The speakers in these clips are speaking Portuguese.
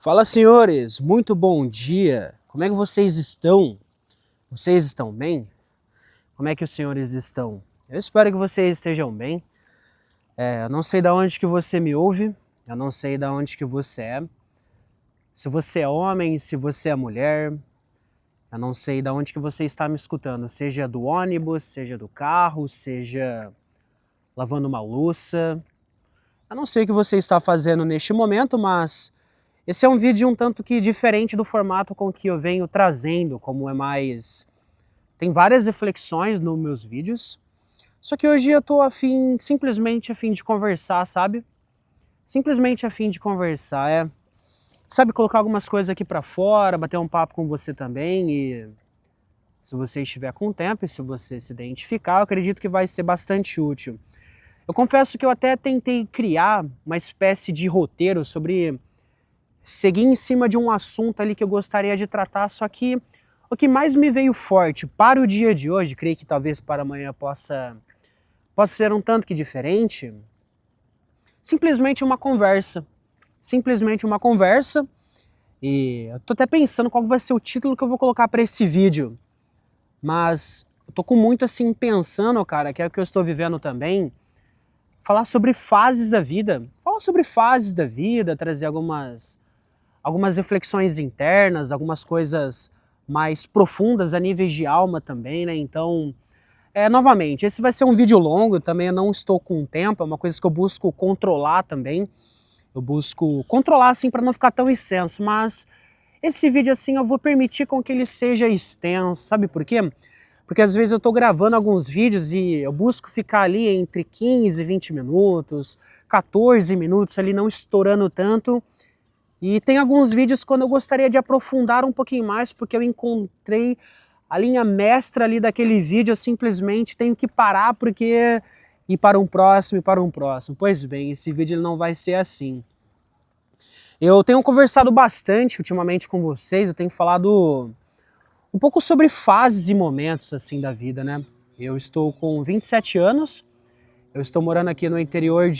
Fala, senhores, muito bom dia. Como é que vocês estão? Vocês estão bem? Como é que os senhores estão? Eu espero que vocês estejam bem. Eu não sei de onde que você me ouve, eu não sei de onde que você é. Se você é homem, se você é mulher, eu não sei de onde que você está me escutando. Seja do ônibus, seja do carro, seja lavando uma louça. Eu não sei o que você está fazendo neste momento, mas esse é um vídeo um tanto que diferente do formato com que eu venho trazendo, como é mais... Tem várias reflexões nos meus vídeos, só que hoje eu tô simplesmente a fim de conversar, sabe? Simplesmente a fim de conversar, sabe, colocar algumas coisas aqui pra fora, bater um papo com você também e... Se você estiver com tempo e se você se identificar, eu acredito que vai ser bastante útil. Eu confesso que eu até tentei criar uma espécie de roteiro sobre... seguir em cima de um assunto ali que eu gostaria de tratar, só que o que mais me veio forte para o dia de hoje, creio que talvez para amanhã possa ser um tanto que diferente, simplesmente uma conversa. Simplesmente uma conversa, e eu tô até pensando qual vai ser o título que eu vou colocar para esse vídeo, mas eu tô com muito assim pensando, cara, que é o que eu estou vivendo também, falar sobre fases da vida, trazer algumas reflexões internas, algumas coisas mais profundas a níveis de alma também, né? Então, novamente, esse vai ser um vídeo longo, também eu não estou com tempo, é uma coisa que eu busco controlar também. Eu busco controlar assim para não ficar tão extenso, mas esse vídeo assim eu vou permitir com que ele seja extenso, sabe por quê? Porque às vezes eu estou gravando alguns vídeos e eu busco ficar ali entre 15 e 20 minutos, 14 minutos ali, não estourando tanto. E tem alguns vídeos quando eu gostaria de aprofundar um pouquinho mais, porque eu encontrei a linha mestra ali daquele vídeo, eu simplesmente tenho que parar porque ir para um próximo e para um próximo. Pois bem, esse vídeo ele não vai ser assim. Eu tenho conversado bastante ultimamente com vocês, eu tenho falado um pouco sobre fases e momentos assim da vida, né? Eu estou com 27 anos, eu estou morando aqui no interior.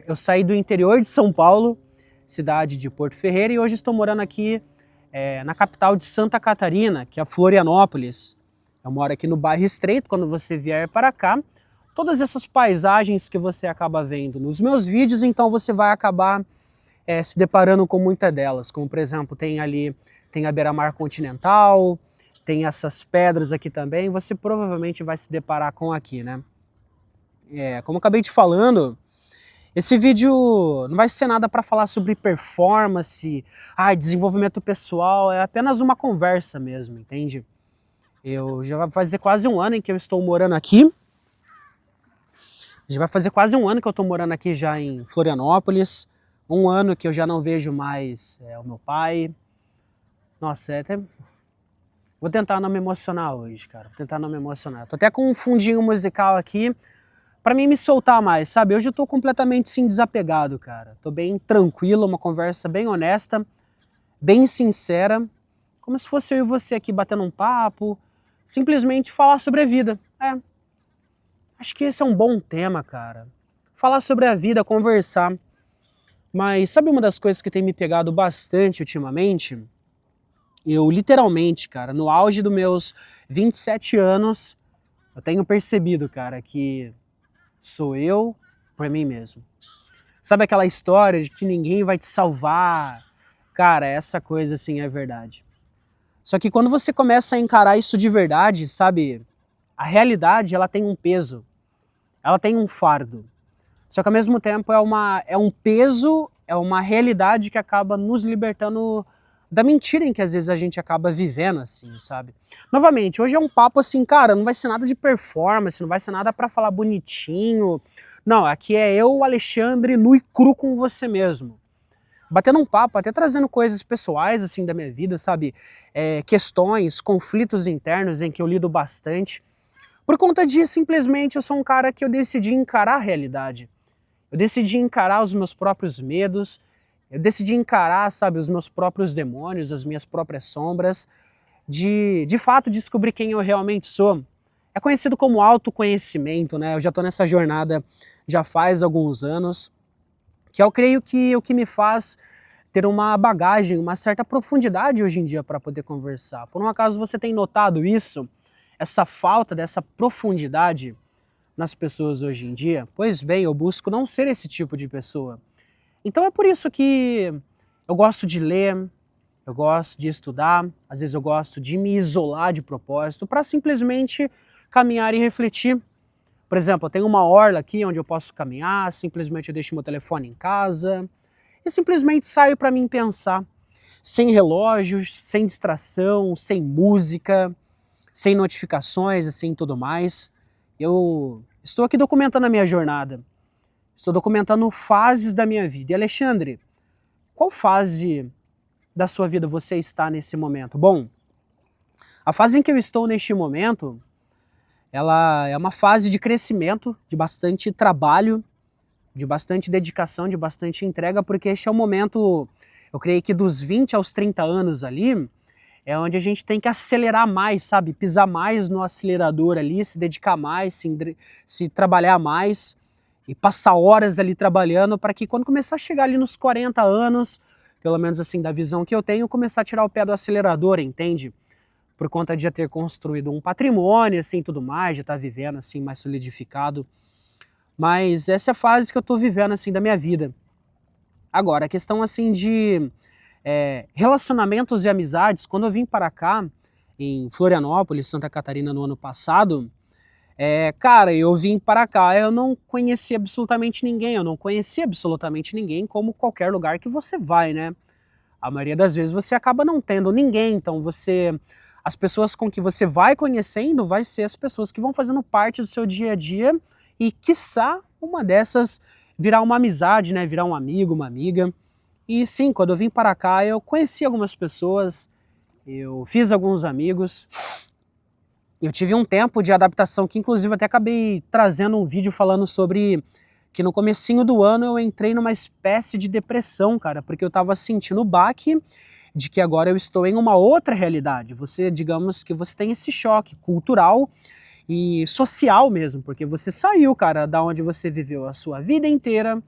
Eu saí do interior de São Paulo, cidade de Porto Ferreira, e hoje estou morando aqui na capital de Santa Catarina, que é Florianópolis. Eu moro aqui no bairro Estreito. Quando você vier para cá, todas essas paisagens que você acaba vendo nos meus vídeos, então você vai acabar se deparando com muitas delas, como por exemplo, tem a beira-mar continental, tem essas pedras aqui também, você provavelmente vai se deparar com aqui, né? Como eu acabei te falando, esse vídeo não vai ser nada para falar sobre performance, desenvolvimento pessoal, é apenas uma conversa mesmo, entende? Eu já vai fazer quase um ano em que eu estou morando aqui. Já vai fazer quase um ano que eu estou morando aqui já em Florianópolis. Um ano que eu já não vejo mais o meu pai. Nossa, vou tentar não me emocionar hoje, cara. Vou tentar não me emocionar. Tô até com um fundinho musical aqui pra mim me soltar mais, sabe? Hoje eu tô completamente, sim, desapegado, cara. Tô bem tranquilo, uma conversa bem honesta, bem sincera, como se fosse eu e você aqui batendo um papo, simplesmente falar sobre a vida. Acho que esse é um bom tema, cara. Falar sobre a vida, conversar. Mas sabe uma das coisas que tem me pegado bastante ultimamente? Eu literalmente, cara, no auge dos meus 27 anos, eu tenho percebido, cara, que sou eu por mim mesmo. Sabe aquela história de que ninguém vai te salvar? Cara, essa coisa assim é verdade. Só que quando você começa a encarar isso de verdade, sabe? A realidade, ela tem um peso. Ela tem um fardo. Só que ao mesmo tempo é um peso, é uma realidade que acaba nos libertando da mentira em que às vezes a gente acaba vivendo, assim, sabe? Novamente, hoje é um papo assim, cara, não vai ser nada de performance, não vai ser nada pra falar bonitinho. Não, aqui é eu, Alexandre, nu e cru com você mesmo. Batendo um papo, até trazendo coisas pessoais, assim, da minha vida, sabe? Questões, conflitos internos em que eu lido bastante. Por conta disso, simplesmente, eu sou um cara que eu decidi encarar a realidade. Eu decidi encarar os meus próprios medos, eu decidi encarar, sabe, os meus próprios demônios, as minhas próprias sombras, de fato descobrir quem eu realmente sou. É conhecido como autoconhecimento, né? Eu já estou nessa jornada já faz alguns anos, que eu creio que o que me faz ter uma bagagem, uma certa profundidade hoje em dia para poder conversar. Por um acaso você tem notado isso? Essa falta dessa profundidade nas pessoas hoje em dia? Pois bem, eu busco não ser esse tipo de pessoa. Então é por isso que eu gosto de ler, eu gosto de estudar, às vezes eu gosto de me isolar de propósito para simplesmente caminhar e refletir. Por exemplo, eu tenho uma orla aqui onde eu posso caminhar, simplesmente eu deixo meu telefone em casa e simplesmente saio para mim pensar, sem relógios, sem distração, sem música, sem notificações, assim, tudo mais. Eu estou aqui documentando a minha jornada, estou documentando fases da minha vida. E Alexandre, qual fase da sua vida você está nesse momento? Bom, a fase em que eu estou neste momento, ela é uma fase de crescimento, de bastante trabalho, de bastante dedicação, de bastante entrega, porque este é o momento, eu creio que dos 20 aos 30 anos ali, é onde a gente tem que acelerar mais, sabe? Pisar mais no acelerador ali, se dedicar mais, se trabalhar mais e passar horas ali trabalhando para que quando começar a chegar ali nos 40 anos, pelo menos assim da visão que eu tenho, começar a tirar o pé do acelerador, entende? Por conta de já ter construído um patrimônio, assim, tudo mais, já estar vivendo, assim, mais solidificado. Mas essa é a fase que eu estou vivendo, assim, da minha vida. Agora, a questão, assim, de relacionamentos e amizades, quando eu vim para cá, em Florianópolis, Santa Catarina, no ano passado, cara, eu vim para cá, eu não conheci absolutamente ninguém, eu não conheci absolutamente ninguém, como qualquer lugar que você vai, né? A maioria das vezes você acaba não tendo ninguém, então as pessoas com que você vai conhecendo vai ser as pessoas que vão fazendo parte do seu dia a dia e, quiçá, uma dessas virar uma amizade, né? Virar um amigo, uma amiga. E sim, quando eu vim para cá, eu conheci algumas pessoas, eu fiz alguns amigos. Eu tive um tempo de adaptação que, inclusive, até acabei trazendo um vídeo falando sobre que no comecinho do ano eu entrei numa espécie de depressão, cara, porque eu tava sentindo o baque de que agora eu estou em uma outra realidade. Digamos que você tem esse choque cultural e social mesmo, porque você saiu, cara, da onde você viveu a sua vida inteira,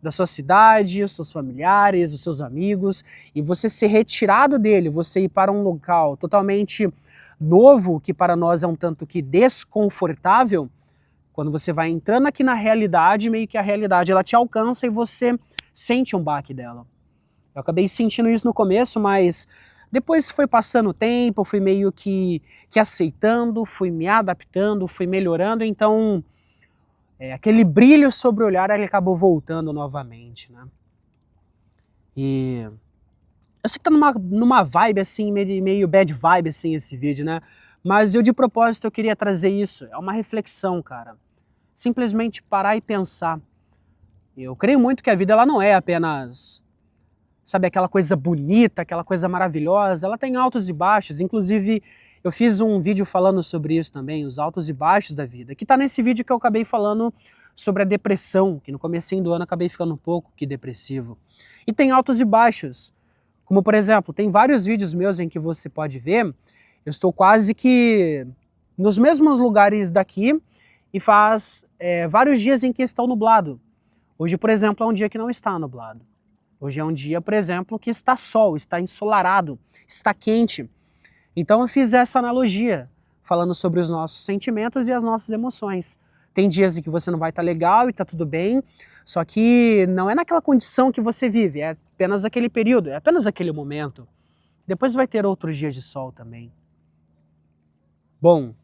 da sua cidade, os seus familiares, os seus amigos, e você ser retirado dele, você ir para um local totalmente novo, que para nós é um tanto que desconfortável. Quando você vai entrando aqui na realidade, meio que a realidade ela te alcança e você sente um baque dela. Eu acabei sentindo isso no começo, mas depois foi passando o tempo, eu fui meio que aceitando, fui me adaptando, fui melhorando, então aquele brilho sobre o olhar ele acabou voltando novamente, né? E eu sei que tá numa vibe assim, meio bad vibe assim esse vídeo, né? Mas eu de propósito eu queria trazer isso, é uma reflexão, cara. Simplesmente parar e pensar. Eu creio muito que a vida ela não é apenas, sabe, aquela coisa bonita, aquela coisa maravilhosa, ela tem altos e baixos. Inclusive, eu fiz um vídeo falando sobre isso também, os altos e baixos da vida, que tá nesse vídeo que eu acabei falando sobre a depressão, que no comecinho do ano eu acabei ficando um pouco que depressivo. E tem altos e baixos, como por exemplo, tem vários vídeos meus em que você pode ver, eu estou quase que nos mesmos lugares daqui e faz vários dias em que está nublado. Hoje, por exemplo, é um dia que não está nublado. Hoje é um dia, por exemplo, que está sol, está ensolarado, está quente. Então eu fiz essa analogia, falando sobre os nossos sentimentos e as nossas emoções. Tem dias em que você não vai estar legal e está tudo bem, só que não é naquela condição que você vive, é apenas aquele período, é apenas aquele momento. Depois vai ter outros dias de sol também. Bom,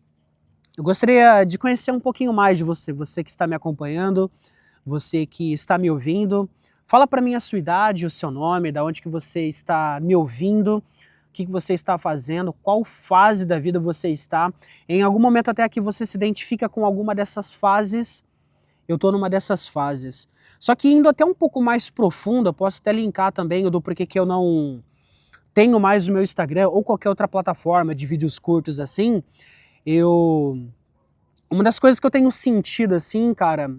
eu gostaria de conhecer um pouquinho mais de você, você que está me acompanhando, você que está me ouvindo. Fala para mim a sua idade, o seu nome, da onde que você está me ouvindo, o que você está fazendo, qual fase da vida você está. Em algum momento até aqui você se identifica com alguma dessas fases. Eu estou numa dessas fases. Só que indo até um pouco mais profundo, eu posso até linkar também o do porquê que eu não tenho mais o meu Instagram ou qualquer outra plataforma de vídeos curtos assim. Uma das coisas que eu tenho sentido assim, cara,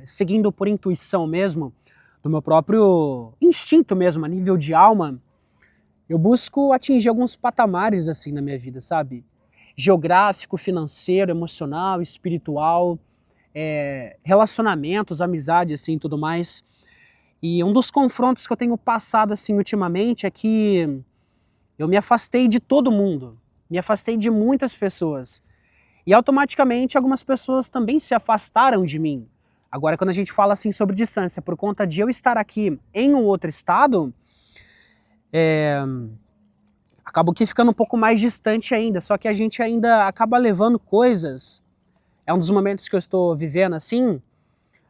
seguindo por intuição mesmo, do meu próprio instinto mesmo, a nível de alma, eu busco atingir alguns patamares assim na minha vida, sabe? Geográfico, financeiro, emocional, espiritual, relacionamentos, amizade, assim, tudo mais. E um dos confrontos que eu tenho passado assim ultimamente é que eu me afastei de todo mundo, me afastei de muitas pessoas. E automaticamente algumas pessoas também se afastaram de mim. Agora, quando a gente fala assim sobre distância, por conta de eu estar aqui em um outro estado, acabo que ficando um pouco mais distante ainda, só que a gente ainda acaba levando coisas, é um dos momentos que eu estou vivendo assim,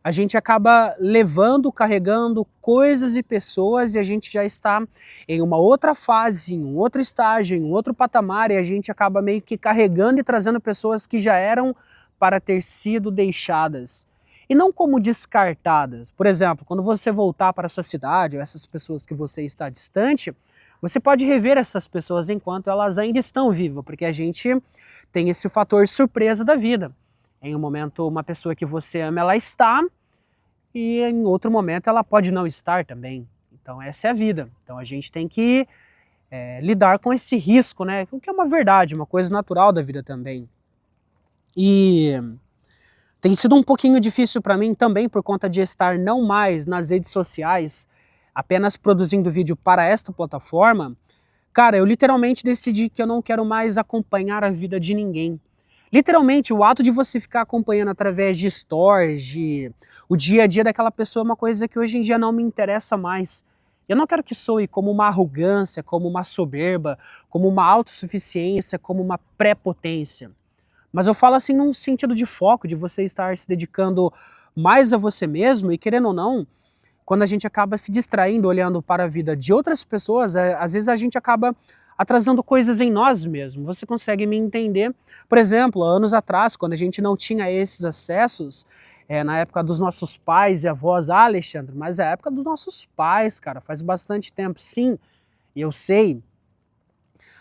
a gente acaba levando, carregando coisas e pessoas e a gente já está em uma outra fase, em um outro estágio, em um outro patamar e a gente acaba meio que carregando e trazendo pessoas que já eram para ter sido deixadas. E não como descartadas. Por exemplo, quando você voltar para a sua cidade ou essas pessoas que você está distante, você pode rever essas pessoas enquanto elas ainda estão vivas, porque a gente tem esse fator surpresa da vida. Em um momento, uma pessoa que você ama, ela está, e em outro momento ela pode não estar também. Então essa é a vida. Então a gente tem que lidar com esse risco, né? O que é uma verdade, uma coisa natural da vida também. E tem sido um pouquinho difícil para mim também por conta de estar não mais nas redes sociais, apenas produzindo vídeo para esta plataforma. Cara, eu literalmente decidi que eu não quero mais acompanhar a vida de ninguém. Literalmente, o ato de você ficar acompanhando através de stories, o dia a dia daquela pessoa é uma coisa que hoje em dia não me interessa mais. Eu não quero que soe como uma arrogância, como uma soberba, como uma autossuficiência, como uma prepotência. Mas eu falo assim num sentido de foco, de você estar se dedicando mais a você mesmo e querendo ou não, quando a gente acaba se distraindo, olhando para a vida de outras pessoas, às vezes a gente acaba atrasando coisas em nós mesmos. Você consegue me entender? Por exemplo, anos atrás, quando a gente não tinha esses acessos, na época dos nossos pais e avós, Alexandre, mas é a época dos nossos pais, cara, faz bastante tempo, sim, e eu sei.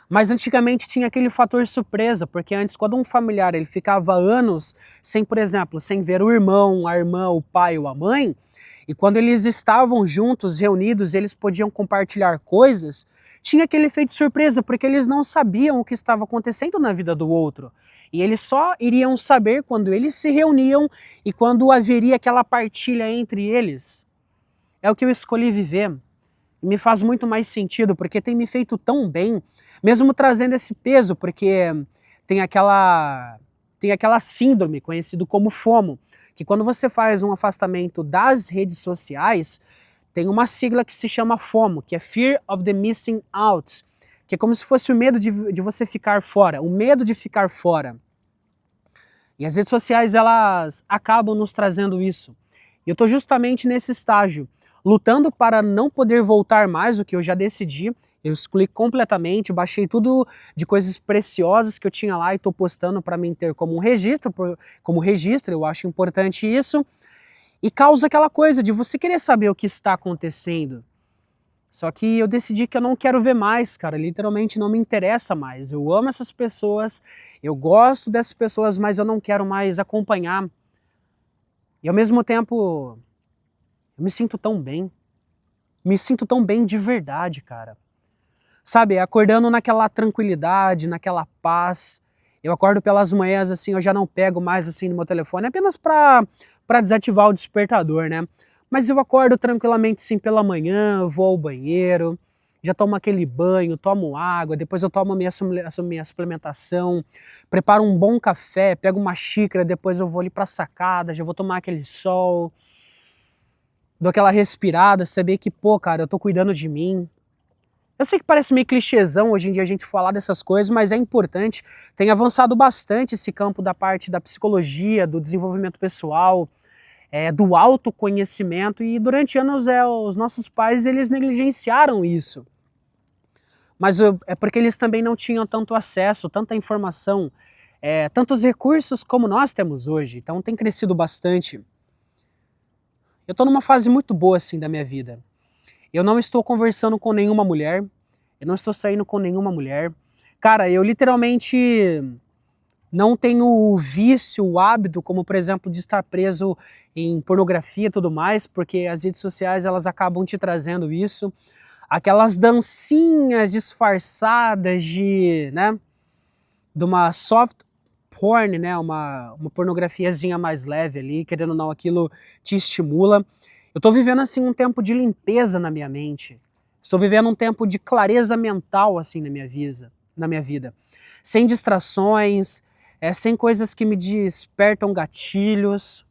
Mas antigamente tinha aquele fator surpresa, porque antes quando um familiar ele ficava anos sem, por exemplo, sem ver o irmão, a irmã, o pai ou a mãe, e quando eles estavam juntos, reunidos, eles podiam compartilhar coisas, tinha aquele efeito surpresa, porque eles não sabiam o que estava acontecendo na vida do outro. E eles só iriam saber quando eles se reuniam e quando haveria aquela partilha entre eles. É o que eu escolhi viver. Me faz muito mais sentido, porque tem me feito tão bem, mesmo trazendo esse peso, porque tem aquela síndrome conhecida como FOMO, que quando você faz um afastamento das redes sociais, tem uma sigla que se chama FOMO, que é Fear of the Missing Out, que é como se fosse o medo de você ficar fora, o medo de ficar fora. E as redes sociais, elas acabam nos trazendo isso. E eu estou justamente nesse estágio, lutando para não poder voltar mais, o que eu já decidi. Eu excluí completamente, baixei tudo de coisas preciosas que eu tinha lá e estou postando para mim ter como registro, eu acho importante isso. E causa aquela coisa de você querer saber o que está acontecendo. Só que eu decidi que eu não quero ver mais, cara, literalmente não me interessa mais. Eu amo essas pessoas, eu gosto dessas pessoas, mas eu não quero mais acompanhar. E ao mesmo tempo, eu me sinto tão bem. Me sinto tão bem de verdade, cara. Sabe, acordando naquela tranquilidade, naquela paz. Eu acordo pelas manhãs, assim, eu já não pego mais, assim, no meu telefone, apenas para desativar o despertador, né? Mas eu acordo tranquilamente, sim, pela manhã, vou ao banheiro, já tomo aquele banho, tomo água, depois eu tomo a minha suplementação, preparo um bom café, pego uma xícara, depois eu vou ali pra sacada, já vou tomar aquele sol, dou aquela respirada, saber que, pô, cara, eu tô cuidando de mim. Eu sei que parece meio clichêzão hoje em dia a gente falar dessas coisas, mas é importante. Tem avançado bastante esse campo da parte da psicologia, do desenvolvimento pessoal, do autoconhecimento, e durante anos os nossos pais eles negligenciaram isso. Mas é porque eles também não tinham tanto acesso, tanta informação, tantos recursos como nós temos hoje. Então tem crescido bastante. Eu estou numa fase muito boa assim da minha vida. Eu não estou conversando com nenhuma mulher, eu não estou saindo com nenhuma mulher. Cara, eu literalmente não tenho o vício, o hábito, como por exemplo de estar preso em pornografia e tudo mais, porque as redes sociais elas acabam te trazendo isso. Aquelas dancinhas disfarçadas de uma soft porn, né, uma pornografiazinha mais leve ali, querendo ou não, aquilo te estimula. Eu estou vivendo assim um tempo de limpeza na minha mente. Estou vivendo um tempo de clareza mental assim na minha vida. Sem distrações, sem coisas que me despertam gatilhos.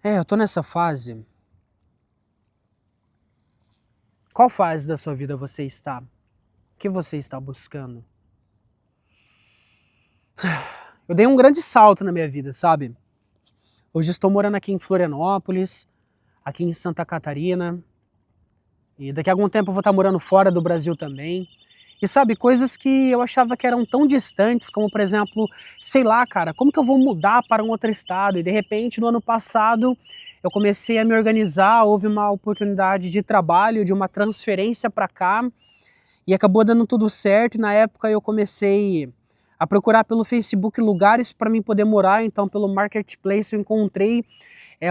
Eu estou nessa fase. Qual fase da sua vida você está? O que você está buscando? Eu dei um grande salto na minha vida, sabe? Hoje estou morando aqui em Florianópolis, aqui em Santa Catarina, e daqui a algum tempo eu vou estar morando fora do Brasil também. E sabe, coisas que eu achava que eram tão distantes, como por exemplo, sei lá, cara, como que eu vou mudar para um outro estado? E de repente, no ano passado, eu comecei a me organizar, houve uma oportunidade de trabalho, de uma transferência para cá, e acabou dando tudo certo. E na época eu comecei a procurar pelo Facebook lugares para mim poder morar, então pelo Marketplace eu encontrei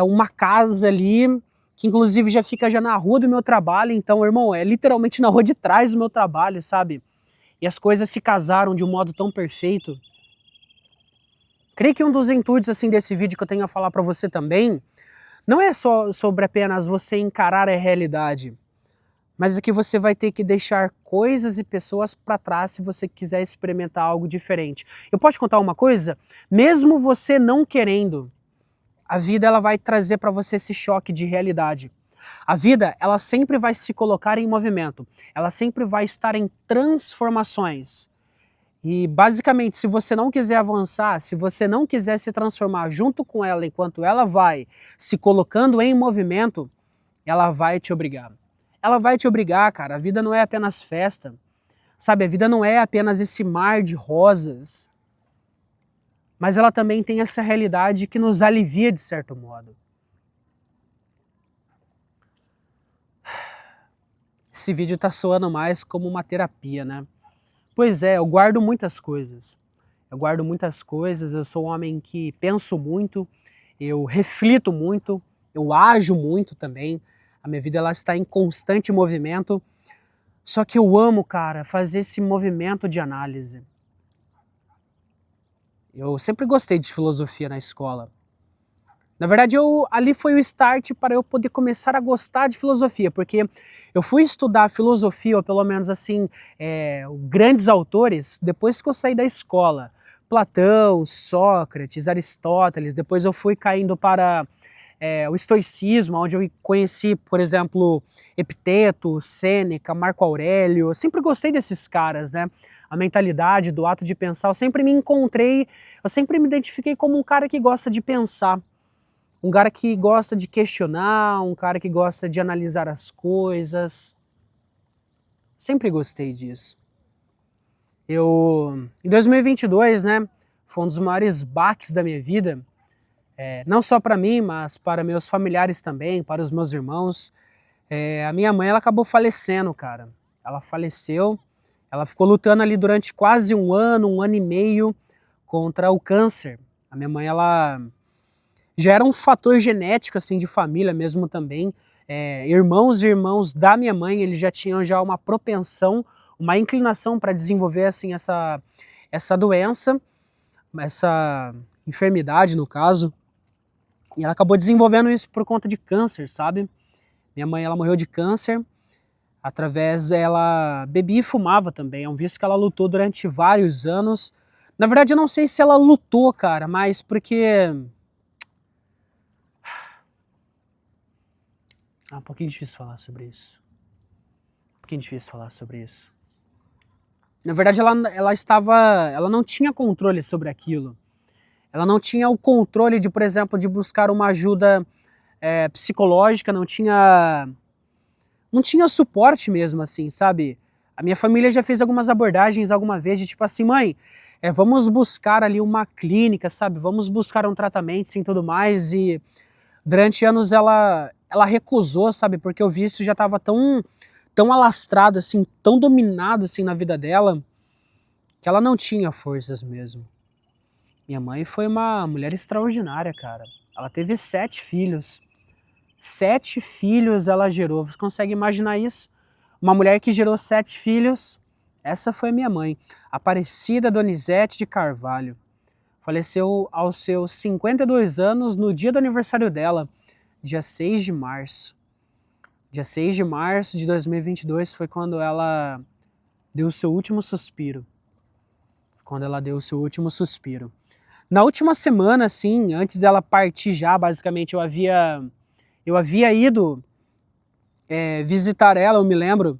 uma casa ali, que inclusive já fica já na rua do meu trabalho, então, irmão, é literalmente na rua de trás do meu trabalho, sabe? E as coisas se casaram de um modo tão perfeito. Creio que um dos intuitos assim desse vídeo que eu tenho a falar para você também, não é só sobre apenas você encarar a realidade, mas é que você vai ter que deixar coisas e pessoas para trás se você quiser experimentar algo diferente. Eu posso te contar uma coisa? Mesmo você não querendo, a vida ela vai trazer para você esse choque de realidade. A vida ela sempre vai se colocar em movimento, ela sempre vai estar em transformações. E basicamente, se você não quiser avançar, se você não quiser se transformar junto com ela enquanto ela vai se colocando em movimento, ela vai te obrigar. Ela vai te obrigar, cara. A vida não é apenas festa. Sabe, a vida não é apenas esse mar de rosas. Mas ela também tem essa realidade que nos alivia de certo modo. Esse vídeo tá soando mais como uma terapia, né? Pois é, eu guardo muitas coisas. Eu sou um homem que penso muito, eu reflito muito, eu ajo muito também. A minha vida ela está em constante movimento. Só que eu amo, cara, fazer esse movimento de análise. Eu sempre gostei de filosofia na escola. Na verdade, ali foi o start para eu poder começar a gostar de filosofia, porque eu fui estudar filosofia, ou pelo menos assim, grandes autores, depois que eu saí da escola. Platão, Sócrates, Aristóteles, depois eu fui caindo para o estoicismo, onde eu conheci, por exemplo, Epiteto, Sêneca, Marco Aurélio. Eu sempre gostei desses caras, né? A mentalidade, do ato de pensar, eu sempre me identifiquei como um cara que gosta de pensar. Um cara que gosta de questionar, um cara que gosta de analisar as coisas. Sempre gostei disso. Em 2022, né, foi um dos maiores baques da minha vida, não só para mim, mas para meus familiares também, para os meus irmãos. A minha mãe, ela acabou falecendo, cara. Ela faleceu, ela ficou lutando ali durante quase um ano e meio contra o câncer. A minha mãe, ela já era um fator genético, assim, de família mesmo também. Irmãos e irmãos da minha mãe, eles já tinham já uma propensão, uma inclinação para desenvolver, assim, essa doença, essa enfermidade, no caso. E ela acabou desenvolvendo isso por conta de câncer, sabe? Minha mãe, ela morreu de câncer, ela bebia e fumava também. É um vício que ela lutou durante vários anos. Na verdade, eu não sei se ela lutou, cara, mas porque... É um pouquinho difícil falar sobre isso. Na verdade, ela não tinha controle sobre aquilo. Ela não tinha o controle de, por exemplo, de buscar uma ajuda psicológica, não tinha suporte mesmo, assim, sabe? A minha família já fez algumas abordagens alguma vez de tipo assim, mãe, vamos buscar ali uma clínica, sabe? Vamos buscar um tratamento, assim, tudo mais. E durante anos ela recusou, sabe? Porque o vício já estava tão alastrado, assim, tão dominado, assim, na vida dela, que ela não tinha forças mesmo. Minha mãe foi uma mulher extraordinária, cara. Ela teve 7 filhos. 7 filhos ela gerou. Você consegue imaginar isso? Uma mulher que gerou 7 filhos, essa foi minha mãe. Aparecida Donizete de Carvalho. Faleceu aos seus 52 anos no dia do aniversário dela, dia 6 de março. Dia 6 de março de 2022 foi quando ela deu o seu último suspiro. Na última semana, assim, antes dela partir já, basicamente, eu havia ido visitar ela, eu me lembro.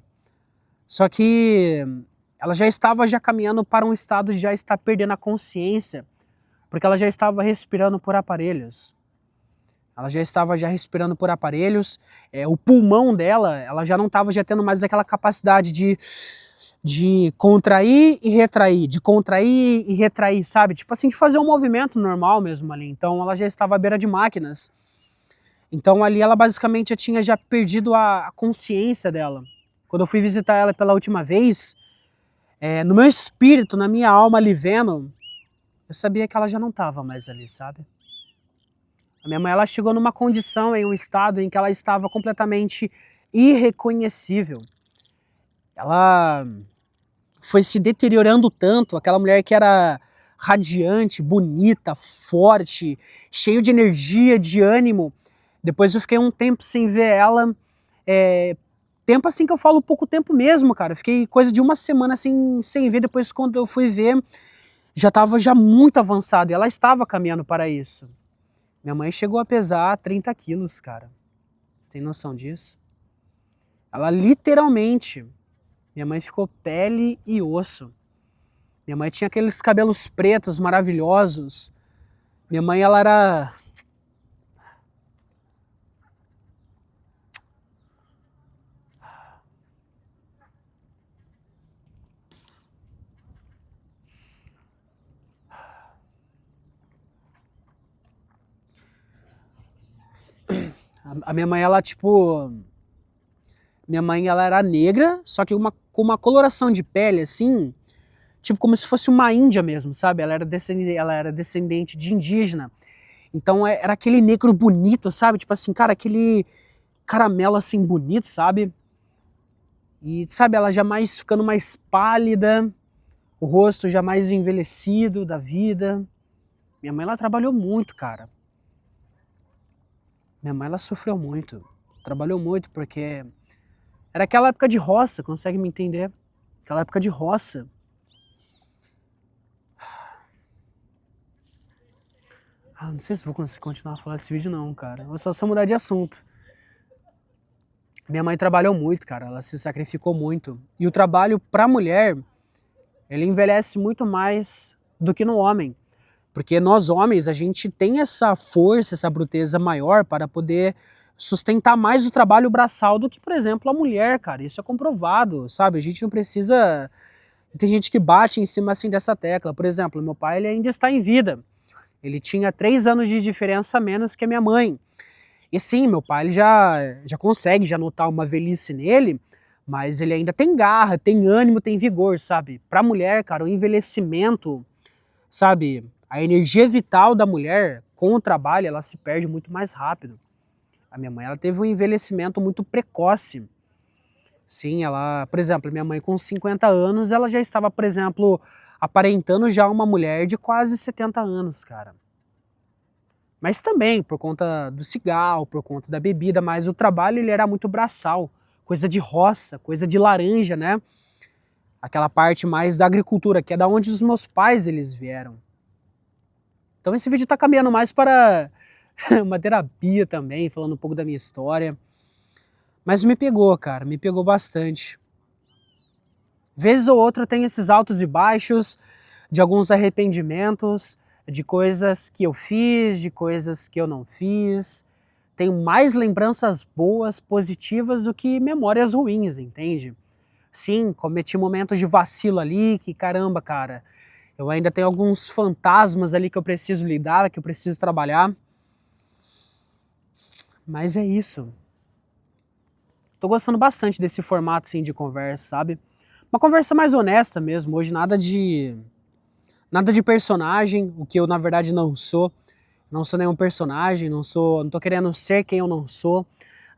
Só que ela já estava caminhando para um estado de já estar perdendo a consciência, porque ela já estava respirando por aparelhos. O pulmão dela, ela já não estava já tendo mais aquela capacidade de contrair e retrair, sabe? Tipo assim, de fazer um movimento normal mesmo ali. Então ela já estava à beira de máquinas. Então ali ela basicamente tinha já perdido a consciência dela. Quando eu fui visitar ela pela última vez, no meu espírito, na minha alma ali vendo, eu sabia que ela já não estava mais ali, sabe? A minha mãe, ela chegou numa condição, em um estado em que ela estava completamente irreconhecível. Ela foi se deteriorando tanto, aquela mulher que era radiante, bonita, forte, cheio de energia, de ânimo. Depois eu fiquei um tempo sem ver ela, tempo assim que eu falo pouco tempo mesmo, cara. Fiquei coisa de uma semana sem ver, depois quando eu fui ver, já estava muito avançado e ela estava caminhando para isso. Minha mãe chegou a pesar 30 quilos, cara. Você tem noção disso? Ela literalmente, minha mãe ficou pele e osso. Minha mãe tinha aqueles cabelos pretos maravilhosos. Minha mãe, ela era... A minha mãe, ela tipo... Minha mãe, ela era negra, só que com uma coloração de pele, assim, tipo como se fosse uma índia mesmo, sabe? Ela era descendente de indígena. Então era aquele negro bonito, sabe? Tipo assim, cara, aquele caramelo assim bonito, sabe? E, sabe, ela já mais ficando mais pálida, o rosto já mais envelhecido da vida. Minha mãe, ela trabalhou muito, cara. Minha mãe, ela sofreu muito. Trabalhou muito porque era aquela época de roça, consegue me entender? Aquela época de roça. Não sei se vou conseguir continuar a falar desse vídeo não, cara. Vou só mudar de assunto. Minha mãe trabalhou muito, cara. Ela se sacrificou muito. E o trabalho pra mulher, ele envelhece muito mais do que no homem. Porque nós homens, a gente tem essa força, essa bruteza maior para poder sustentar mais o trabalho braçal do que, por exemplo, a mulher, cara. Isso é comprovado, sabe? A gente não precisa... Tem gente que bate em cima assim dessa tecla. Por exemplo, meu pai, ele ainda está em vida. Ele tinha 3 anos de diferença a menos que a minha mãe. E sim, meu pai ele já consegue já notar uma velhice nele, mas ele ainda tem garra, tem ânimo, tem vigor, sabe? Pra mulher, cara, o envelhecimento, sabe? A energia vital da mulher com o trabalho, ela se perde muito mais rápido. A minha mãe, ela teve um envelhecimento muito precoce. Sim, ela, por exemplo, minha mãe com 50 anos, ela já estava, por exemplo, aparentando já uma mulher de quase 70 anos, cara. Mas também por conta do cigarro, por conta da bebida, mas o trabalho ele era muito braçal, coisa de roça, coisa de laranja, né? Aquela parte mais da agricultura, que é da onde os meus pais eles vieram. Então esse vídeo tá caminhando mais para uma terapia também, falando um pouco da minha história. Mas me pegou, cara, me pegou bastante. Vez ou outra tem esses altos e baixos, de alguns arrependimentos, de coisas que eu fiz, de coisas que eu não fiz. Tenho mais lembranças boas, positivas, do que memórias ruins, entende? Sim, cometi momentos de vacilo ali, que caramba, cara. Eu ainda tenho alguns fantasmas ali que eu preciso lidar, que eu preciso trabalhar. Mas é isso. Tô gostando bastante desse formato assim, de conversa, sabe? Uma conversa mais honesta mesmo, hoje nada de personagem, o que eu na verdade não sou. Não sou nenhum personagem, não tô querendo ser quem eu não sou,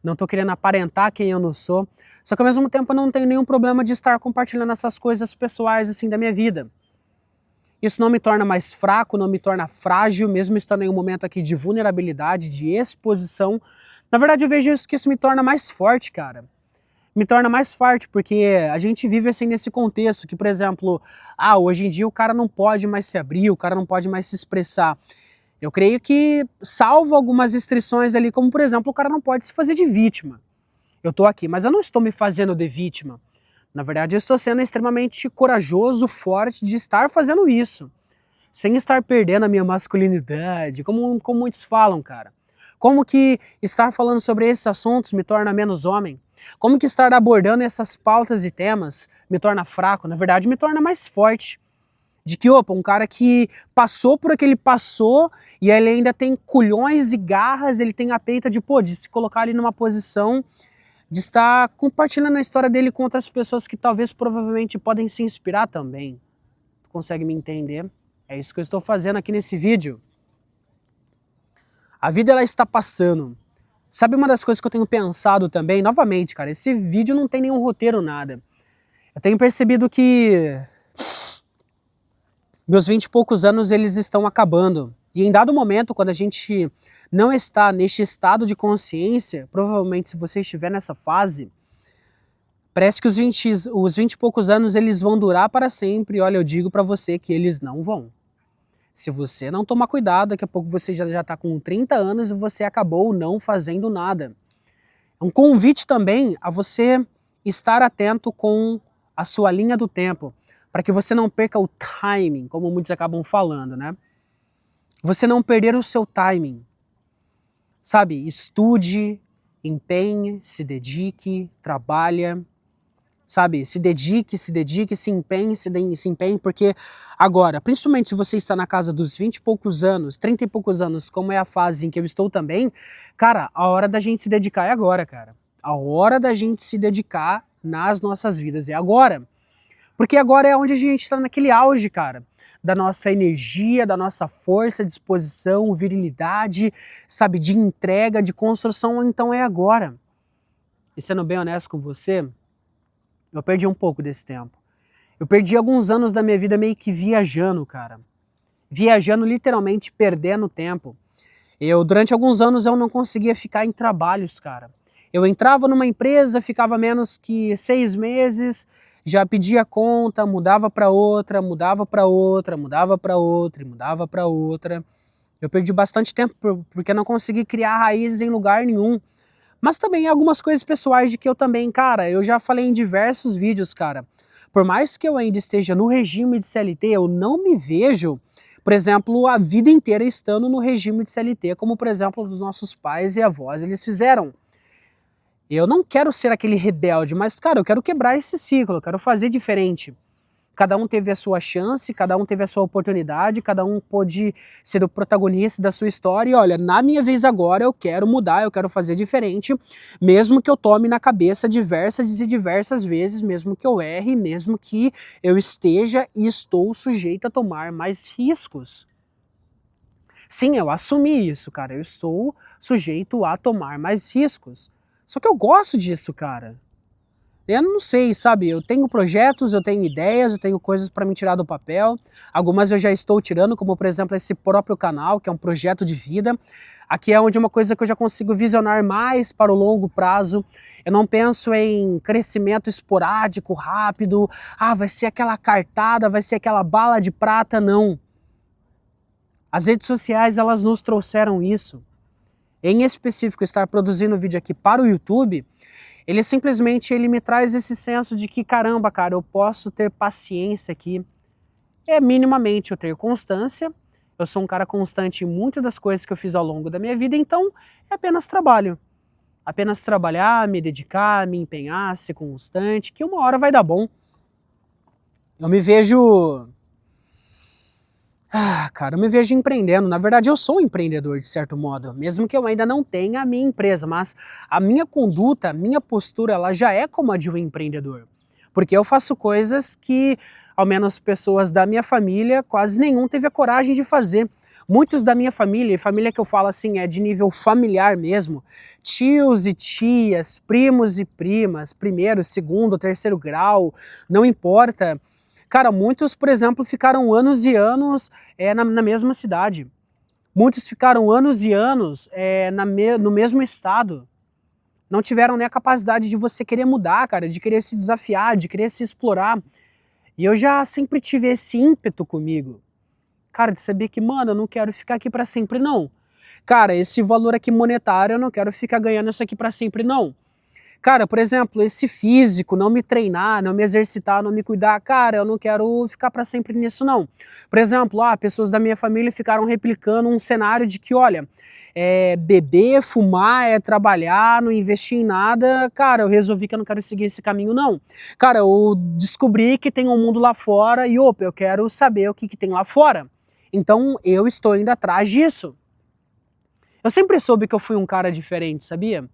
não tô querendo aparentar quem eu não sou. Só que ao mesmo tempo eu não tenho nenhum problema de estar compartilhando essas coisas pessoais assim da minha vida. Isso não me torna mais fraco, não me torna frágil, mesmo estando em um momento aqui de vulnerabilidade, de exposição. Na verdade, eu vejo isso, que isso me torna mais forte, cara. Me torna mais forte, porque a gente vive assim nesse contexto, que, por exemplo, hoje em dia o cara não pode mais se abrir, o cara não pode mais se expressar. Eu creio que, salvo algumas restrições ali, como, por exemplo, o cara não pode se fazer de vítima. Eu tô aqui, mas eu não estou me fazendo de vítima. Na verdade, eu estou sendo extremamente corajoso, forte de estar fazendo isso. Sem estar perdendo a minha masculinidade, como muitos falam, cara. Como que estar falando sobre esses assuntos me torna menos homem? Como que estar abordando essas pautas e temas me torna fraco? Na verdade, me torna mais forte. De que, opa, um cara que passou por aquele passou e ele ainda tem culhões e garras, ele tem a peita de, de se colocar ali numa posição de estar compartilhando a história dele com outras pessoas que talvez, provavelmente, podem se inspirar também. Tu consegue me entender? É isso que eu estou fazendo aqui nesse vídeo. A vida, ela está passando. Sabe uma das coisas que eu tenho pensado também? Novamente, cara, esse vídeo não tem nenhum roteiro, nada. Eu tenho percebido que meus 20 e poucos anos, eles estão acabando. E em dado momento, quando a gente não está neste estado de consciência, provavelmente se você estiver nessa fase, parece que os 20 e poucos anos, eles vão durar para sempre. E olha, eu digo para você que eles não vão. Se você não tomar cuidado, daqui a pouco você já está com 30 anos e você acabou não fazendo nada. É um convite também a você estar atento com a sua linha do tempo, para que você não perca o timing, como muitos acabam falando, né? Você não perder o seu timing. Sabe, estude, empenhe, se dedique, trabalhe, sabe, se dedique, se empenhe, porque agora, principalmente se você está na casa dos 20 e poucos anos, 30 e poucos anos, como é a fase em que eu estou também, cara, a hora da gente se dedicar é agora, cara. A hora da gente se dedicar nas nossas vidas é agora. Porque agora é onde a gente está naquele auge, cara, da nossa energia, da nossa força, disposição, virilidade, sabe, de entrega, de construção, então é agora. E sendo bem honesto com você, eu perdi um pouco desse tempo. Eu perdi alguns anos da minha vida meio que viajando, cara. Viajando, literalmente, perdendo tempo. Durante alguns anos, eu não conseguia ficar em trabalhos, cara. Eu entrava numa empresa, ficava menos que 6 meses, já pedia conta, mudava para outra, mudava para outra, mudava para outra e mudava para outra. Eu perdi bastante tempo porque não consegui criar raízes em lugar nenhum. Mas também algumas coisas pessoais de que eu também, cara, eu já falei em diversos vídeos, cara. Por mais que eu ainda esteja no regime de CLT, eu não me vejo, por exemplo, a vida inteira estando no regime de CLT, como, por exemplo, os nossos pais e avós, eles fizeram. Eu não quero ser aquele rebelde, mas, cara, eu quero quebrar esse ciclo, eu quero fazer diferente. Cada um teve a sua chance, cada um teve a sua oportunidade, cada um pôde ser o protagonista da sua história. E olha, na minha vez agora eu quero mudar, eu quero fazer diferente, mesmo que eu tome na cabeça diversas e diversas vezes, mesmo que eu erre, mesmo que eu esteja e estou sujeito a tomar mais riscos. Sim, eu assumi isso, cara, eu estou sujeito a tomar mais riscos. Só que eu gosto disso, cara. Eu não sei, sabe, eu tenho projetos, eu tenho ideias, eu tenho coisas para me tirar do papel. Algumas eu já estou tirando, como por exemplo esse próprio canal, que é um projeto de vida. Aqui é onde uma coisa que eu já consigo visionar mais para o longo prazo. Eu não penso em crescimento esporádico, rápido. Vai ser aquela cartada, vai ser aquela bala de prata, não. As redes sociais, elas nos trouxeram isso. Em específico, estar produzindo vídeo aqui para o YouTube, ele simplesmente me traz esse senso de que, caramba, cara, eu posso ter paciência aqui. Minimamente eu ter constância. Eu sou um cara constante em muitas das coisas que eu fiz ao longo da minha vida, então é apenas trabalho. Apenas trabalhar, me dedicar, me empenhar, ser constante, que uma hora vai dar bom. Eu me vejo... cara, eu me vejo empreendendo. Na verdade, eu sou um empreendedor, de certo modo. Mesmo que eu ainda não tenha a minha empresa, mas a minha conduta, a minha postura, ela já é como a de um empreendedor. Porque eu faço coisas que, ao menos pessoas da minha família, quase nenhum teve a coragem de fazer. Muitos da minha família, e família que eu falo assim é de nível familiar mesmo, tios e tias, primos e primas, primeiro, segundo, terceiro grau, não importa. Cara, muitos, por exemplo, ficaram anos e anos na mesma cidade. Muitos ficaram anos e anos no mesmo estado. Não tiveram nem a capacidade de você querer mudar, cara, de querer se desafiar, de querer se explorar. E eu já sempre tive esse ímpeto comigo. Cara, de saber que, mano, eu não quero ficar aqui pra sempre, não. Cara, esse valor aqui monetário, eu não quero ficar ganhando isso aqui pra sempre, não. Cara, por exemplo, esse físico, não me treinar, não me exercitar, não me cuidar, cara, eu não quero ficar para sempre nisso, não. Por exemplo, pessoas da minha família ficaram replicando um cenário de que, olha, beber, fumar, trabalhar, não investir em nada. Cara, eu resolvi que eu não quero seguir esse caminho, não. Cara, eu descobri que tem um mundo lá fora e, opa, eu quero saber o que tem lá fora. Então, eu estou indo atrás disso. Eu sempre soube que eu fui um cara diferente, sabia?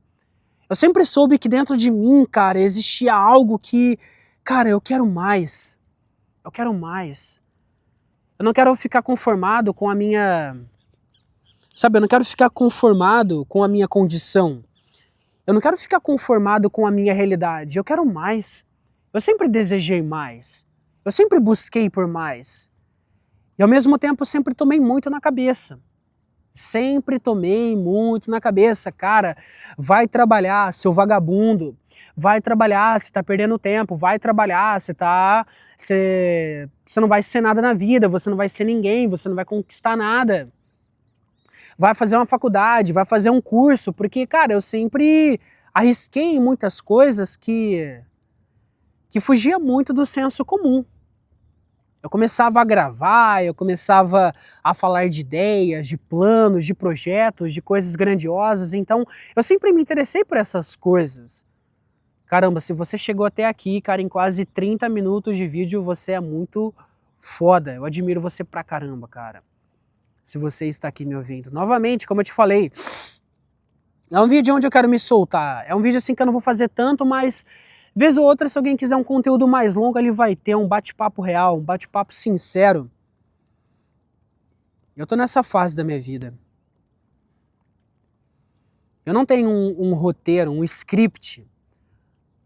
Eu sempre soube que dentro de mim, cara, existia algo que, cara, eu quero mais. Eu quero mais. Eu não quero ficar conformado com a minha... Sabe, eu não quero ficar conformado com a minha condição. Eu não quero ficar conformado com a minha realidade. Eu quero mais. Eu sempre desejei mais. Eu sempre busquei por mais. E ao mesmo tempo eu sempre tomei muito na cabeça. Sempre tomei muito na cabeça, cara, vai trabalhar, seu vagabundo, vai trabalhar, você tá perdendo tempo, vai trabalhar, você não vai ser nada na vida, você não vai ser ninguém, você não vai conquistar nada. Vai fazer uma faculdade, vai fazer um curso, porque, cara, eu sempre arrisquei em muitas coisas que fugia muito do senso comum. Eu começava a gravar, eu começava a falar de ideias, de planos, de projetos, de coisas grandiosas, então eu sempre me interessei por essas coisas. Caramba, se você chegou até aqui, cara, em quase 30 minutos de vídeo, você é muito foda. Eu admiro você pra caramba, cara. Se você está aqui me ouvindo. Novamente, como eu te falei, é um vídeo onde eu quero me soltar. É um vídeo assim que eu não vou fazer tanto, mas... Vez ou outra, se alguém quiser um conteúdo mais longo, ele vai ter um bate-papo real, um bate-papo sincero. Eu tô nessa fase da minha vida. Eu não tenho um roteiro, um script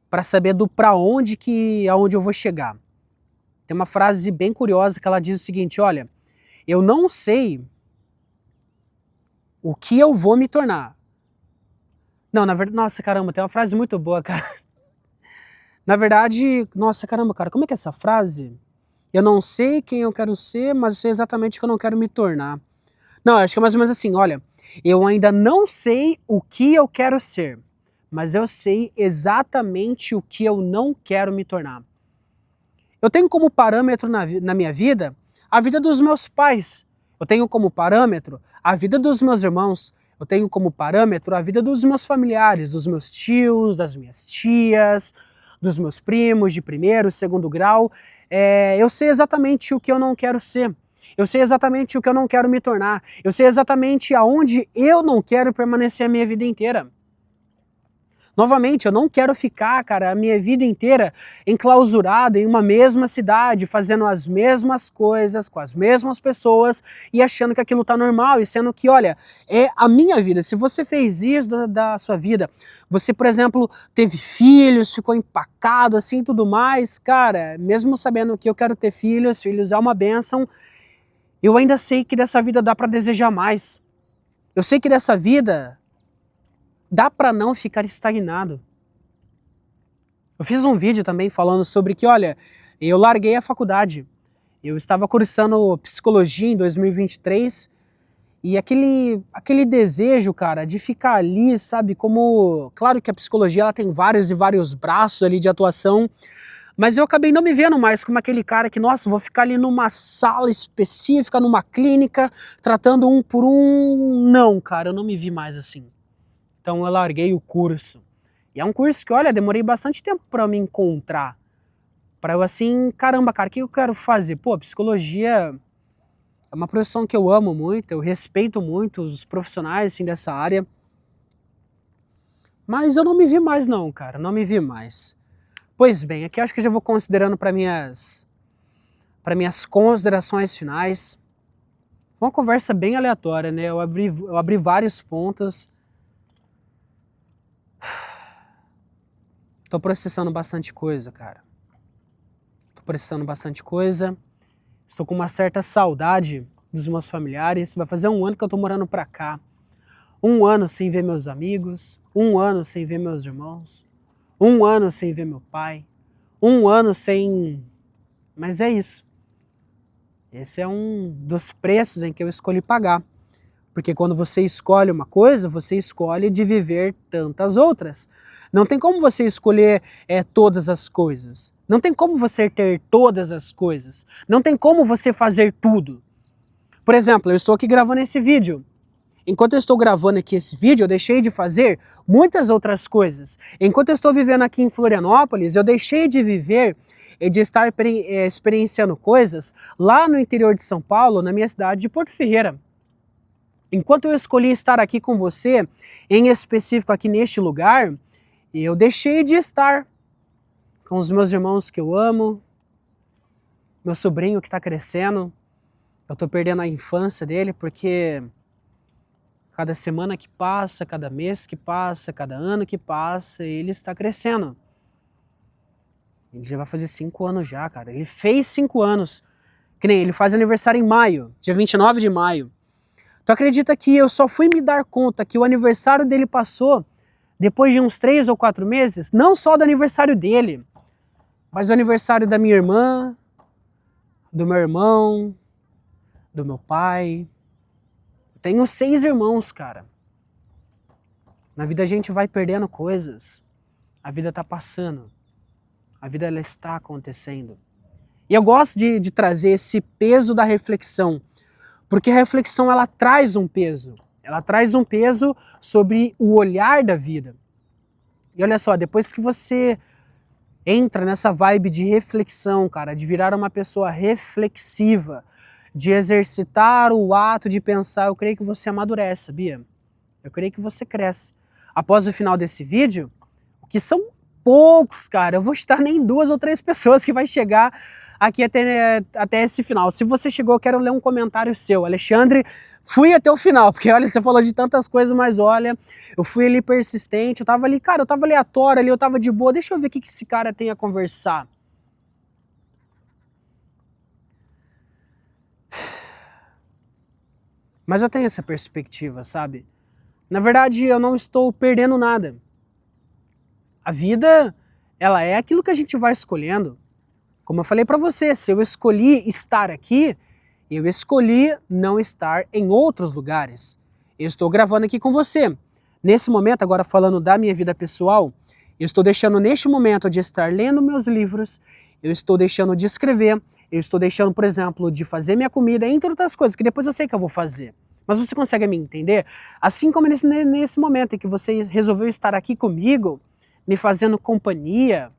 para saber do pra onde aonde eu vou chegar. Tem uma frase bem curiosa que ela diz o seguinte, olha, eu não sei o que eu vou me tornar. Não, na verdade, nossa, caramba, tem uma frase muito boa, cara. Na verdade, nossa, caramba, cara, como é que é essa frase? Eu não sei quem eu quero ser, mas sei exatamente o que eu não quero me tornar. Não, acho que é mais ou menos assim, olha, eu ainda não sei o que eu quero ser, mas eu sei exatamente o que eu não quero me tornar. Eu tenho como parâmetro na minha vida a vida dos meus pais. Eu tenho como parâmetro a vida dos meus irmãos. Eu tenho como parâmetro a vida dos meus familiares, dos meus tios, das minhas tias, dos meus primos de primeiro, segundo grau. Eu sei exatamente o que eu não quero ser. Eu sei exatamente o que eu não quero me tornar. Eu sei exatamente aonde eu não quero permanecer a minha vida inteira. Novamente, eu não quero ficar, cara, a minha vida inteira enclausurado em uma mesma cidade, fazendo as mesmas coisas, com as mesmas pessoas e achando que aquilo tá normal e sendo que, olha, é a minha vida. Se você fez isso da sua vida, você, por exemplo, teve filhos, ficou empacado assim e tudo mais, cara, mesmo sabendo que eu quero ter filhos é uma bênção, eu ainda sei que dessa vida dá para desejar mais. Eu sei que dessa vida dá para não ficar estagnado. Eu fiz um vídeo também falando sobre que, olha, eu larguei a faculdade. Eu estava cursando psicologia em 2023 e aquele desejo, cara, de ficar ali, sabe, como... Claro que a psicologia ela tem vários e vários braços ali de atuação, mas eu acabei não me vendo mais como aquele cara que, nossa, vou ficar ali numa sala específica, numa clínica, tratando um por um. Não, cara, eu não me vi mais assim. Então eu larguei o curso. E é um curso que, olha, demorei bastante tempo para me encontrar. Para eu assim, caramba, cara, o que eu quero fazer? Pô, psicologia é uma profissão que eu amo muito, eu respeito muito os profissionais assim, dessa área. Mas eu não me vi mais não, cara, não me vi mais. Pois bem, aqui eu acho que eu já vou considerando para minhas considerações finais. Foi uma conversa bem aleatória, né? Eu abri vários pontos. Tô processando bastante coisa, cara. Tô tô precisando bastante coisa. Estou com uma certa saudade dos meus familiares. Vai fazer 1 ano que eu tô morando pra cá. 1 ano sem ver meus amigos. 1 ano sem ver meus irmãos. 1 ano sem ver meu pai. 1 ano sem... Mas é isso. Esse é um dos preços em que eu escolhi pagar. Porque quando você escolhe uma coisa, você escolhe de viver tantas outras. Não tem como você escolher todas as coisas. Não tem como você ter todas as coisas. Não tem como você fazer tudo. Por exemplo, eu estou aqui gravando esse vídeo. Enquanto eu estou gravando aqui esse vídeo, eu deixei de fazer muitas outras coisas. Enquanto eu estou vivendo aqui em Florianópolis, eu deixei de viver e de estar experienciando coisas lá no interior de São Paulo, na minha cidade de Porto Ferreira. Enquanto eu escolhi estar aqui com você, em específico aqui neste lugar, eu deixei de estar com os meus irmãos que eu amo, meu sobrinho que está crescendo. Eu estou perdendo a infância dele porque cada semana que passa, cada mês que passa, cada ano que passa, ele está crescendo. Ele já vai fazer 5 anos já, cara. Ele fez 5 anos. Que nem ele faz aniversário em maio, dia 29 de maio. Tu acredita que eu só fui me dar conta que o aniversário dele passou depois de uns 3 ou 4 meses? Não só do aniversário dele, mas do aniversário da minha irmã, do meu irmão, do meu pai. Eu tenho 6 irmãos, cara. Na vida a gente vai perdendo coisas. A vida tá passando. A vida ela está acontecendo. E eu gosto de trazer esse peso da reflexão. Porque a reflexão ela traz um peso. Ela traz um peso sobre o olhar da vida. E olha só, depois que você entra nessa vibe de reflexão, cara, de virar uma pessoa reflexiva, de exercitar o ato de pensar, eu creio que você amadurece, sabia? Eu creio que você cresce. Após o final desse vídeo, o que são poucos, cara, eu vou estar nem 2 ou 3 pessoas que vai chegar aqui até esse final. Se você chegou, eu quero ler um comentário seu. Alexandre, fui até o final, porque olha, você falou de tantas coisas, mas olha, eu fui ali persistente, eu tava ali, cara, eu tava aleatório ali, eu tava de boa, deixa eu ver o que esse cara tem a conversar. Mas eu tenho essa perspectiva, sabe? Na verdade, eu não estou perdendo nada. A vida, ela é aquilo que a gente vai escolhendo. Como eu falei para você, se eu escolhi estar aqui, eu escolhi não estar em outros lugares. Eu estou gravando aqui com você. Nesse momento, agora falando da minha vida pessoal, eu estou deixando neste momento de estar lendo meus livros, eu estou deixando de escrever, eu estou deixando, por exemplo, de fazer minha comida, entre outras coisas, que depois eu sei que eu vou fazer. Mas você consegue me entender? Assim como nesse momento em que você resolveu estar aqui comigo, me fazendo companhia,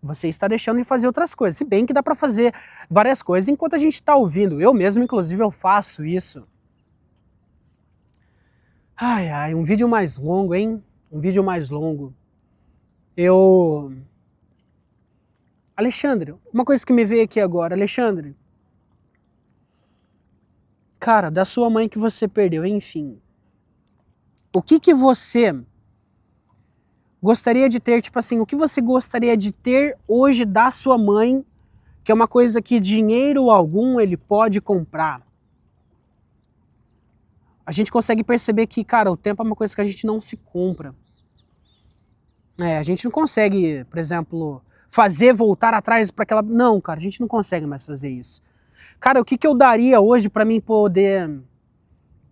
você está deixando de fazer outras coisas. Se bem que dá para fazer várias coisas enquanto a gente está ouvindo. Eu mesmo, inclusive, eu faço isso. Ai, ai, um vídeo mais longo, hein? Um vídeo mais longo. Alexandre, uma coisa que me veio aqui agora. Alexandre, cara, da sua mãe que você perdeu, enfim. O que você gostaria de ter, tipo assim, o que você gostaria de ter hoje da sua mãe, que é uma coisa que dinheiro algum ele pode comprar? A gente consegue perceber que, cara, o tempo é uma coisa que a gente não se compra. A gente não consegue, por exemplo, fazer voltar atrás para aquela... Não, cara, a gente não consegue mais fazer isso. Cara, o que eu daria hoje para mim poder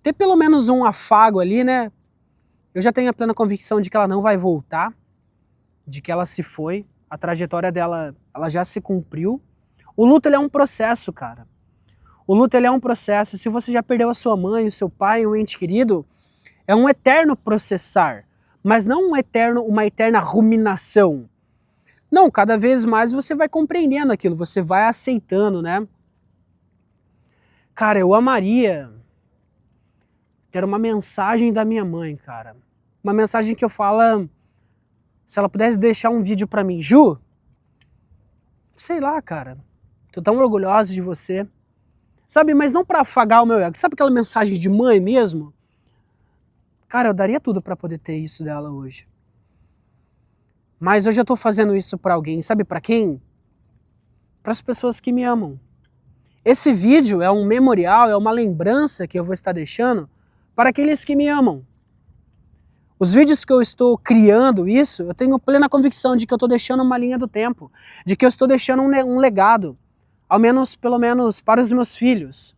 ter pelo menos um afago ali, né? Eu já tenho a plena convicção de que ela não vai voltar, de que ela se foi, a trajetória dela, ela já se cumpriu. O luto, ele é um processo, cara. O luto, ele é um processo. Se você já perdeu a sua mãe, o seu pai, um ente querido, é um eterno processar, mas não uma eterna ruminação. Não, cada vez mais você vai compreendendo aquilo, você vai aceitando, né? Cara, eu amaria ter uma mensagem da minha mãe, cara. Uma mensagem que eu falo, se ela pudesse deixar um vídeo pra mim. Ju, sei lá, cara, tô tão orgulhosa de você. Sabe, mas não pra afagar o meu ego. Sabe aquela mensagem de mãe mesmo? Cara, eu daria tudo pra poder ter isso dela hoje. Mas eu já tô fazendo isso pra alguém. Sabe pra quem? para as pessoas que me amam. Esse vídeo é um memorial, é uma lembrança que eu vou estar deixando para aqueles que me amam. Os vídeos que eu estou criando isso, eu tenho plena convicção de que eu estou deixando uma linha do tempo, de que eu estou deixando um legado, pelo menos para os meus filhos,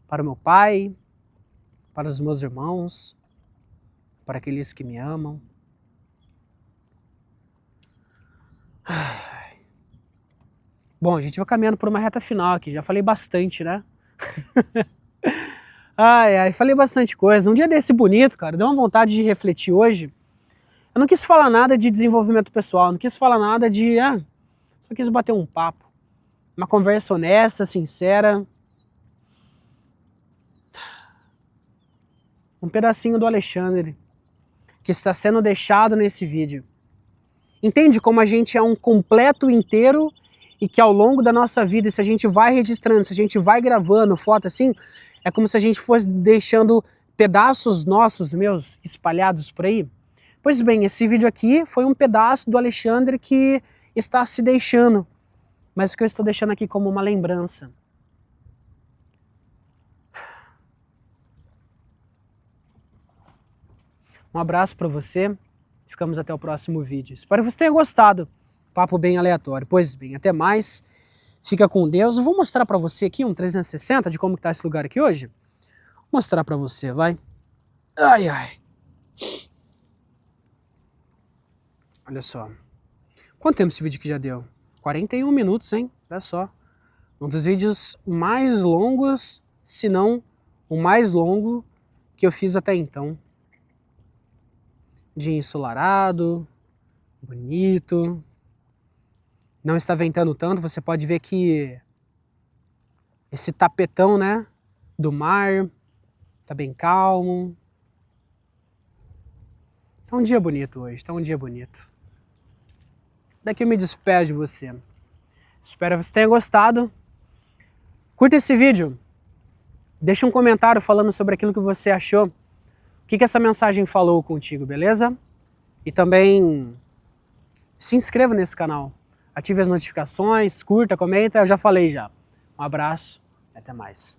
para o meu pai, para os meus irmãos, para aqueles que me amam. Bom, a gente vai caminhando por uma reta final aqui, já falei bastante, né? Falei bastante coisa. Um dia desse bonito, cara, deu uma vontade de refletir hoje. Eu não quis falar nada de desenvolvimento pessoal, não quis falar nada de... só quis bater um papo. Uma conversa honesta, sincera. Um pedacinho do Alexandre, que está sendo deixado nesse vídeo. Entende como a gente é um completo inteiro e que ao longo da nossa vida, se a gente vai registrando, se a gente vai gravando foto assim, é como se a gente fosse deixando pedaços nossos, meus, espalhados por aí. Pois bem, esse vídeo aqui foi um pedaço do Alexandre que está se deixando, mas que eu estou deixando aqui como uma lembrança. Um abraço para você, ficamos até o próximo vídeo. Espero que você tenha gostado. Papo bem aleatório. Pois bem, até mais. Fica com Deus. Eu vou mostrar para você aqui um 360 de como está esse lugar aqui hoje. Vou mostrar para você, vai. Ai, ai. Olha só. Quanto tempo esse vídeo aqui já deu? 41 minutos, hein? Olha só. Um dos vídeos mais longos, se não o mais longo que eu fiz até então. Dia ensolarado, bonito. Não está ventando tanto, você pode ver que esse tapetão, né, do mar tá bem calmo. Tá um dia bonito hoje, tá um dia bonito. Daqui eu me despeço de você. Espero que você tenha gostado. Curta esse vídeo. Deixa um comentário falando sobre aquilo que você achou. O que essa mensagem falou contigo, beleza? E também se inscreva nesse canal. Ative as notificações, curta, comenta, eu já falei já. Um abraço e até mais.